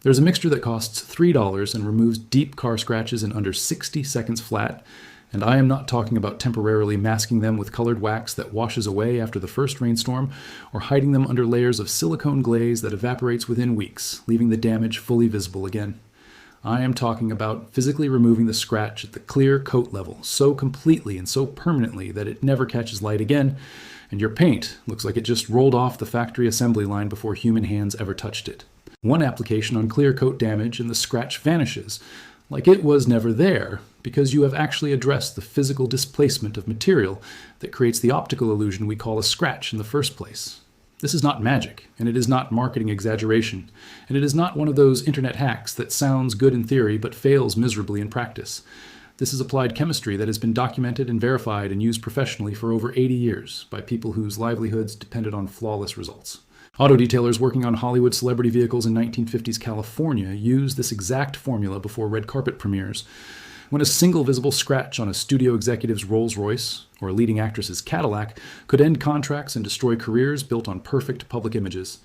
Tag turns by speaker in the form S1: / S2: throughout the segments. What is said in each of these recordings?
S1: There's a mixture that costs $3 and removes deep car scratches in under 60 seconds flat, and I am not talking about temporarily masking them with colored wax that washes away after the first rainstorm, or hiding them under layers of silicone glaze that evaporates within weeks, leaving the damage fully visible again. I am talking about physically removing the scratch at the clear coat level so completely and so permanently that it never catches light again, and your paint looks like it just rolled off the factory assembly line before human hands ever touched it. One application on clear coat damage and the scratch vanishes, like it was never there, because you have actually addressed the physical displacement of material that creates the optical illusion we call a scratch in the first place. This is not magic, and it is not marketing exaggeration, and it is not one of those internet hacks that sounds good in theory but fails miserably in practice. This is applied chemistry that has been documented and verified and used professionally for over 80 years by people whose livelihoods depended on flawless results. Auto detailers working on Hollywood celebrity vehicles in 1950s California used this exact formula before red carpet premieres. When a single visible scratch on a studio executive's Rolls-Royce or a leading actress's Cadillac could end contracts and destroy careers built on perfect public images.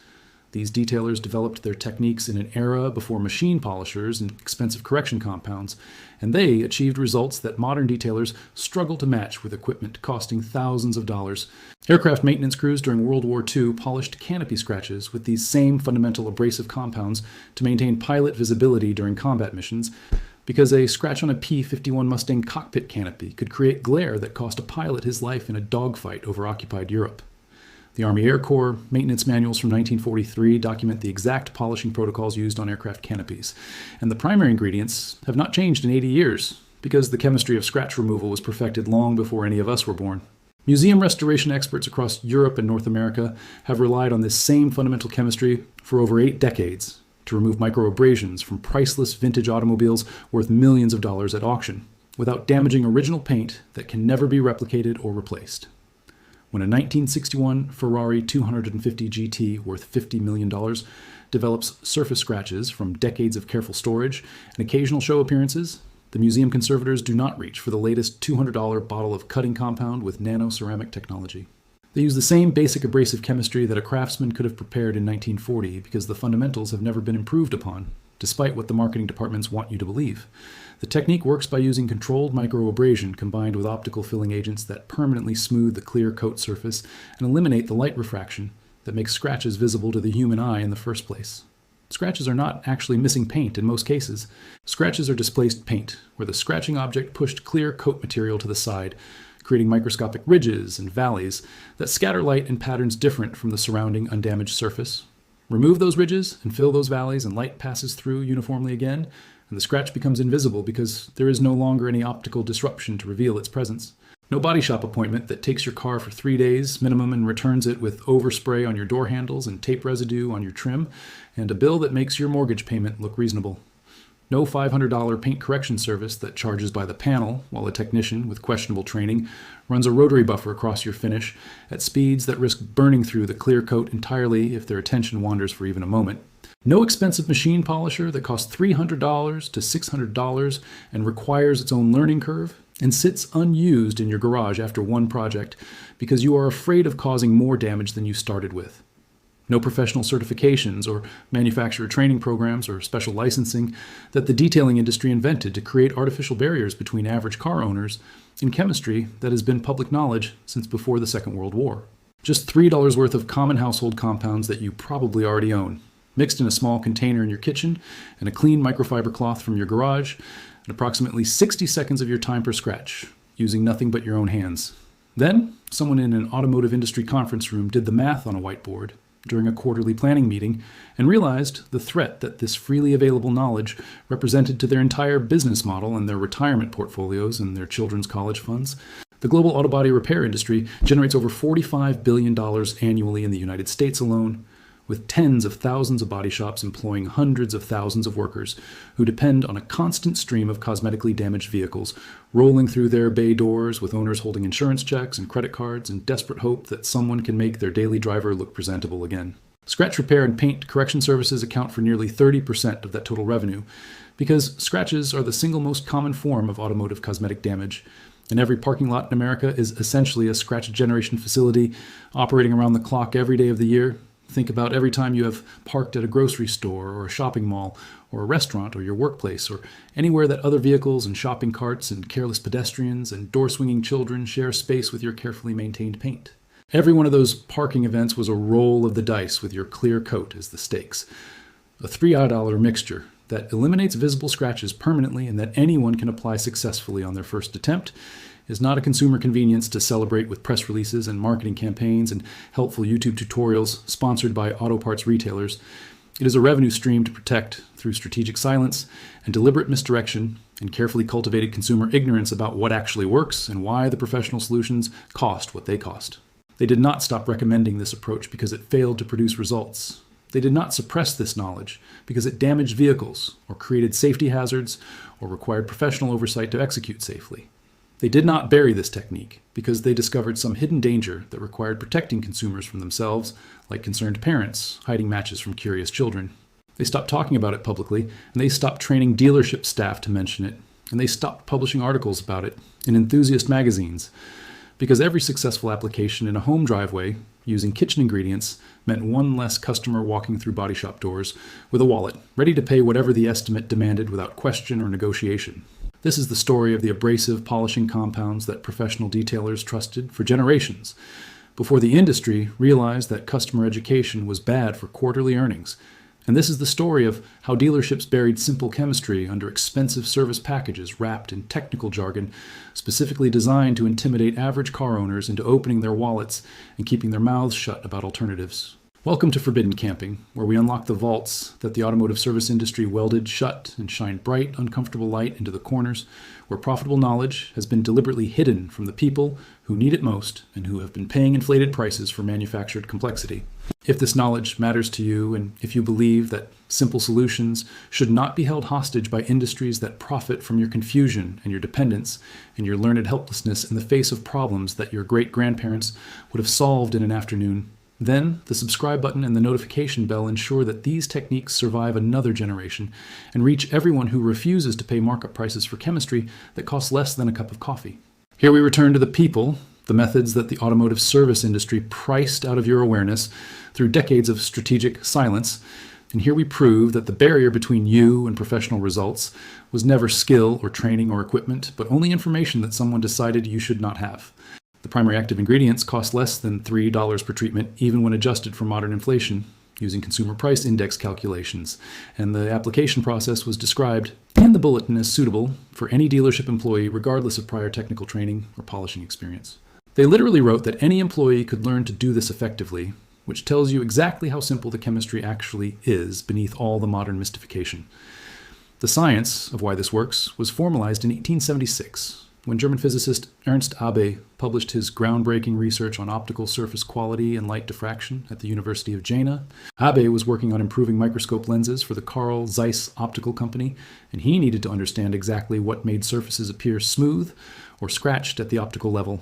S1: These detailers developed their techniques in an era before machine polishers and expensive correction compounds, and they achieved results that modern detailers struggle to match with equipment costing thousands of dollars. Aircraft maintenance crews during World War II polished canopy scratches with these same fundamental abrasive compounds to maintain pilot visibility during combat missions, because a scratch on a P-51 Mustang cockpit canopy could create glare that cost a pilot his life in a dogfight over occupied Europe. The Army Air Corps maintenance manuals from 1943 document the exact polishing protocols used on aircraft canopies, and the primary ingredients have not changed in 80 years, because the chemistry of scratch removal was perfected long before any of us were born. Museum restoration experts across Europe and North America have relied on this same fundamental chemistry for over 8 decades to remove microabrasions from priceless vintage automobiles worth millions of dollars at auction, without damaging original paint that can never be replicated or replaced. When a 1961 Ferrari 250 GT worth $50 million develops surface scratches from decades of careful storage and occasional show appearances, the museum conservators do not reach for the latest $200 bottle of cutting compound with nano-ceramic technology. They use the same basic abrasive chemistry that a craftsman could have prepared in 1940 because the fundamentals have never been improved upon, despite what the marketing departments want you to believe. The technique works by using controlled microabrasion combined with optical filling agents that permanently smooth the clear coat surface and eliminate the light refraction that makes scratches visible to the human eye in the first place. Scratches are not actually missing paint in most cases. Scratches are displaced paint, where the scratching object pushed clear coat material to the side, creating microscopic ridges and valleys that scatter light in patterns different from the surrounding undamaged surface. Remove those ridges and fill those valleys, and light passes through uniformly again, and the scratch becomes invisible because there is no longer any optical disruption to reveal its presence. No body shop appointment that takes your car for 3 days minimum and returns it with overspray on your door handles and tape residue on your trim, and a bill that makes your mortgage payment look reasonable. No $500 paint correction service that charges by the panel while a technician with questionable training runs a rotary buffer across your finish at speeds that risk burning through the clear coat entirely if their attention wanders for even a moment. No expensive machine polisher that costs $300 to $600 and requires its own learning curve and sits unused in your garage after one project because you are afraid of causing more damage than you started with. No professional certifications or manufacturer training programs or special licensing that the detailing industry invented to create artificial barriers between average car owners in chemistry that has been public knowledge since before the Second World War. Just $3 worth of common household compounds that you probably already own, mixed in a small container in your kitchen, and a clean microfiber cloth from your garage, and approximately 60 seconds of your time per scratch, using nothing but your own hands. Then, someone in an automotive industry conference room did the math on a whiteboard during a quarterly planning meeting and realized the threat that this freely available knowledge represented to their entire business model and their retirement portfolios and their children's college funds. The global auto body repair industry generates over $45 billion annually in the United States alone, with tens of thousands of body shops employing hundreds of thousands of workers who depend on a constant stream of cosmetically damaged vehicles rolling through their bay doors with owners holding insurance checks and credit cards in desperate hope that someone can make their daily driver look presentable again. Scratch repair and paint correction services account for nearly 30% of that total revenue because scratches are the single most common form of automotive cosmetic damage, and every parking lot in America is essentially a scratch generation facility operating around the clock every day of the year, Think about every time you have parked at a grocery store or a shopping mall or a restaurant or your workplace or anywhere that other vehicles and shopping carts and careless pedestrians and door-swinging children share space with your carefully maintained paint. Every one of those parking events was a roll of the dice with your clear coat as the stakes. A $3 mixture that eliminates visible scratches permanently and that anyone can apply successfully on their first attempt is not a consumer convenience to celebrate with press releases and marketing campaigns and helpful YouTube tutorials sponsored by auto parts retailers. It is a revenue stream to protect through strategic silence and deliberate misdirection and carefully cultivated consumer ignorance about what actually works and why the professional solutions cost what they cost. They did not stop recommending this approach because it failed to produce results. They did not suppress this knowledge because it damaged vehicles or created safety hazards or required professional oversight to execute safely. They did not bury this technique because they discovered some hidden danger that required protecting consumers from themselves, like concerned parents hiding matches from curious children. They stopped talking about it publicly, and they stopped training dealership staff to mention it, and they stopped publishing articles about it in enthusiast magazines, because every successful application in a home driveway using kitchen ingredients meant one less customer walking through body shop doors with a wallet, ready to pay whatever the estimate demanded without question or negotiation. This is the story of the abrasive polishing compounds that professional detailers trusted for generations, before the industry realized that customer education was bad for quarterly earnings. And this is the story of how dealerships buried simple chemistry under expensive service packages wrapped in technical jargon specifically designed to intimidate average car owners into opening their wallets and keeping their mouths shut about alternatives. Welcome to Forbidden Camping, where we unlock the vaults that the automotive service industry welded shut and shine bright, uncomfortable light into the corners, where profitable knowledge has been deliberately hidden from the people who need it most and who have been paying inflated prices for manufactured complexity. If this knowledge matters to you, and if you believe that simple solutions should not be held hostage by industries that profit from your confusion and your dependence and your learned helplessness in the face of problems that your great-grandparents would have solved in an afternoon, then the subscribe button and the notification bell ensure that these techniques survive another generation and reach everyone who refuses to pay markup prices for chemistry that costs less than a cup of coffee. Here we return to the people, the methods that the automotive service industry priced out of your awareness through decades of strategic silence. And here we prove that the barrier between you and professional results was never skill or training or equipment, but only information that someone decided you should not have. The primary active ingredients cost less than $3 per treatment, even when adjusted for modern inflation, using consumer price index calculations, and the application process was described in the bulletin as suitable for any dealership employee regardless of prior technical training or polishing experience. They literally wrote that any employee could learn to do this effectively, which tells you exactly how simple the chemistry actually is beneath all the modern mystification. The science of why this works was formalized in 1876, when German physicist Ernst Abbe published his groundbreaking research on optical surface quality and light diffraction at the University of Jena. Abbe was working on improving microscope lenses for the Carl Zeiss Optical Company, and he needed to understand exactly what made surfaces appear smooth or scratched at the optical level.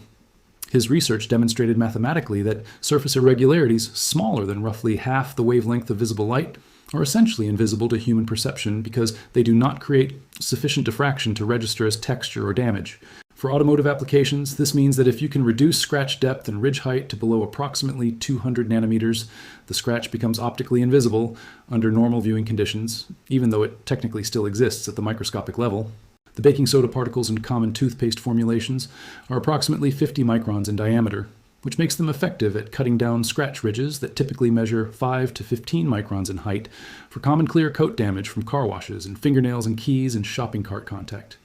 S1: His research demonstrated mathematically that surface irregularities smaller than roughly half the wavelength of visible light are essentially invisible to human perception because they do not create sufficient diffraction to register as texture or damage. For automotive applications, this means that if you can reduce scratch depth and ridge height to below approximately 200 nanometers, the scratch becomes optically invisible under normal viewing conditions, even though it technically still exists at the microscopic level. The baking soda particles in common toothpaste formulations are approximately 50 microns in diameter, which makes them effective at cutting down scratch ridges that typically measure 5 to 15 microns in height for common clear coat damage from car washes and fingernails and keys and shopping cart contact.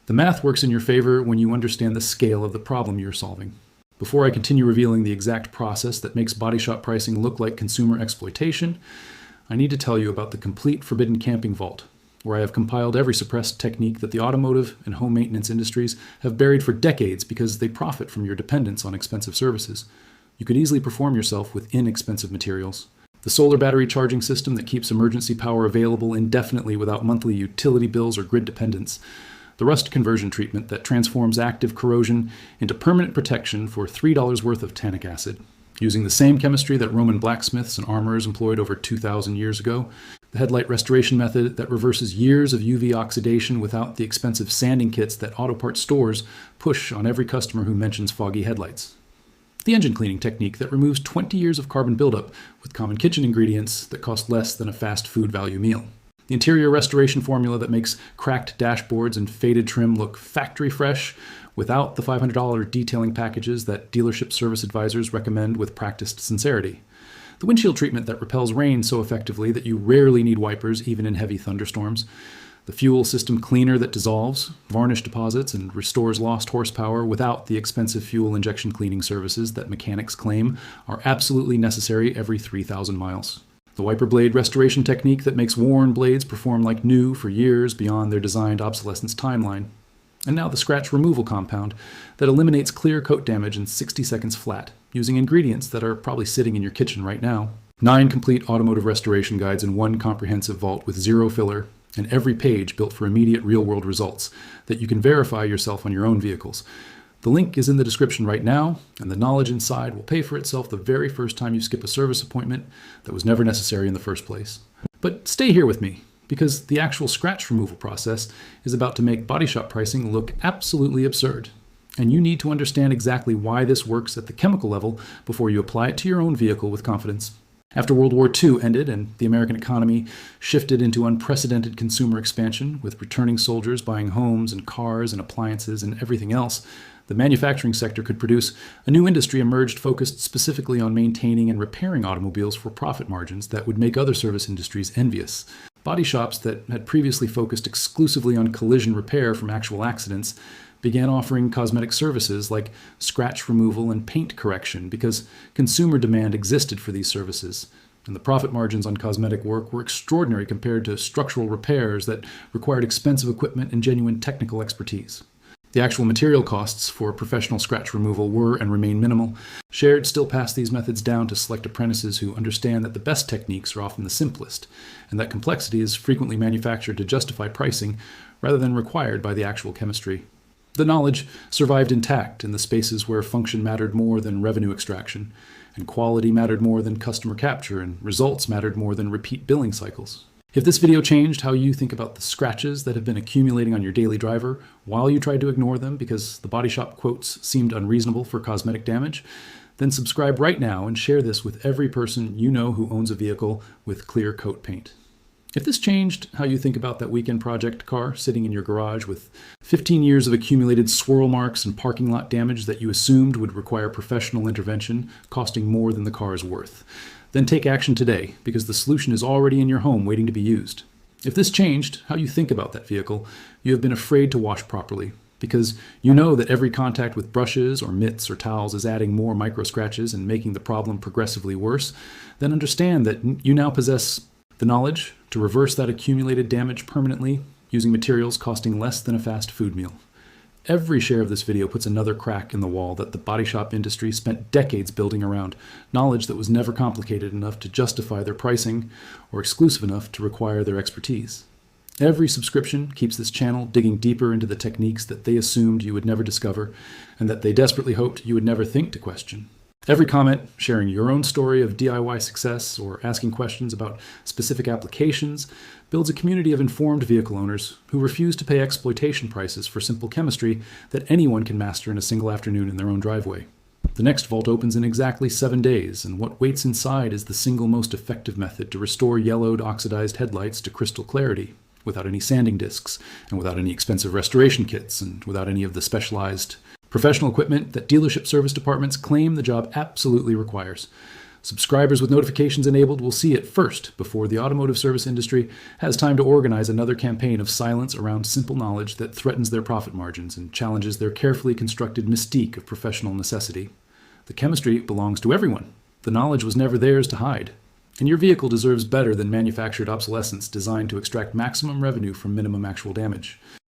S1: The math works in your favor when you understand the scale of the problem you're solving. Before I continue revealing the exact process that makes body shop pricing look like consumer exploitation, I need to tell you about the complete Forbidden Camping Vault, where I have compiled every suppressed technique that the automotive and home maintenance industries have buried for decades because they profit from your dependence on expensive services. You could easily perform yourself with inexpensive materials. The solar battery charging system that keeps emergency power available indefinitely without monthly utility bills or grid dependence. The rust conversion treatment that transforms active corrosion into permanent protection for $3 worth of tannic acid, using the same chemistry that Roman blacksmiths and armorers employed over 2,000 years ago. The headlight restoration method that reverses years of UV oxidation without the expensive sanding kits that auto parts stores push on every customer who mentions foggy headlights. The engine cleaning technique that removes 20 years of carbon buildup with common kitchen ingredients that cost less than a fast food value meal. The interior restoration formula that makes cracked dashboards and faded trim look factory fresh without the $500 detailing packages that dealership service advisors recommend with practiced sincerity. The windshield treatment that repels rain so effectively that you rarely need wipers even in heavy thunderstorms. The fuel system cleaner that dissolves, varnish deposits, and restores lost horsepower without the expensive fuel injection cleaning services that mechanics claim are absolutely necessary every 3,000 miles. The wiper blade restoration technique that makes worn blades perform like new for years beyond their designed obsolescence timeline. And now the scratch removal compound that eliminates clear coat damage in 60 seconds flat, using ingredients that are probably sitting in your kitchen right now. 9 complete automotive restoration guides in 1 comprehensive vault with 0 filler, and every page built for immediate real-world results that you can verify yourself on your own vehicles. The link is in the description right now, and the knowledge inside will pay for itself the very first time you skip a service appointment that was never necessary in the first place. But stay here with me, because the actual scratch removal process is about to make body shop pricing look absolutely absurd. And you need to understand exactly why this works at the chemical level before you apply it to your own vehicle with confidence. After World War II ended and the American economy shifted into unprecedented consumer expansion, with returning soldiers buying homes and cars and appliances and everything else, the manufacturing sector could produce a new industry emerged focused specifically on maintaining and repairing automobiles for profit margins that would make other service industries envious. Body shops that had previously focused exclusively on collision repair from actual accidents began offering cosmetic services like scratch removal and paint correction because consumer demand existed for these services, and the profit margins on cosmetic work were extraordinary compared to structural repairs that required expensive equipment and genuine technical expertise. The actual material costs for professional scratch removal were and remain minimal. Shared still pass these methods down to select apprentices who understand that the best techniques are often the simplest, and that complexity is frequently manufactured to justify pricing rather than required by the actual chemistry. The knowledge survived intact in the spaces where function mattered more than revenue extraction, and quality mattered more than customer capture, and results mattered more than repeat billing cycles. If this video changed how you think about the scratches that have been accumulating on your daily driver while you tried to ignore them because the body shop quotes seemed unreasonable for cosmetic damage, then subscribe right now and share this with every person you know who owns a vehicle with clear coat paint. If this changed how you think about that weekend project car sitting in your garage with 15 years of accumulated swirl marks and parking lot damage that you assumed would require professional intervention costing more than the car is worth, then take action today because the solution is already in your home waiting to be used. If this changed how you think about that vehicle, you have been afraid to wash properly because you know that every contact with brushes or mitts or towels is adding more micro scratches and making the problem progressively worse, then understand that you now possess the knowledge to reverse that accumulated damage permanently using materials costing less than a fast food meal. Every share of this video puts another crack in the wall that the body shop industry spent decades building around knowledge that was never complicated enough to justify their pricing or exclusive enough to require their expertise. Every subscription keeps this channel digging deeper into the techniques that they assumed you would never discover and that they desperately hoped you would never think to question. Every comment sharing your own story of DIY success or asking questions about specific applications builds a community of informed vehicle owners who refuse to pay exploitation prices for simple chemistry that anyone can master in a single afternoon in their own driveway. The next vault opens in exactly 7 days, and what waits inside is the single most effective method to restore yellowed, oxidized headlights to crystal clarity, without any sanding discs, and without any expensive restoration kits, and without any of the specialized professional equipment that dealership service departments claim the job absolutely requires. Subscribers with notifications enabled will see it first before the automotive service industry has time to organize another campaign of silence around simple knowledge that threatens their profit margins and challenges their carefully constructed mystique of professional necessity. The chemistry belongs to everyone. The knowledge was never theirs to hide. And your vehicle deserves better than manufactured obsolescence designed to extract maximum revenue from minimum actual damage.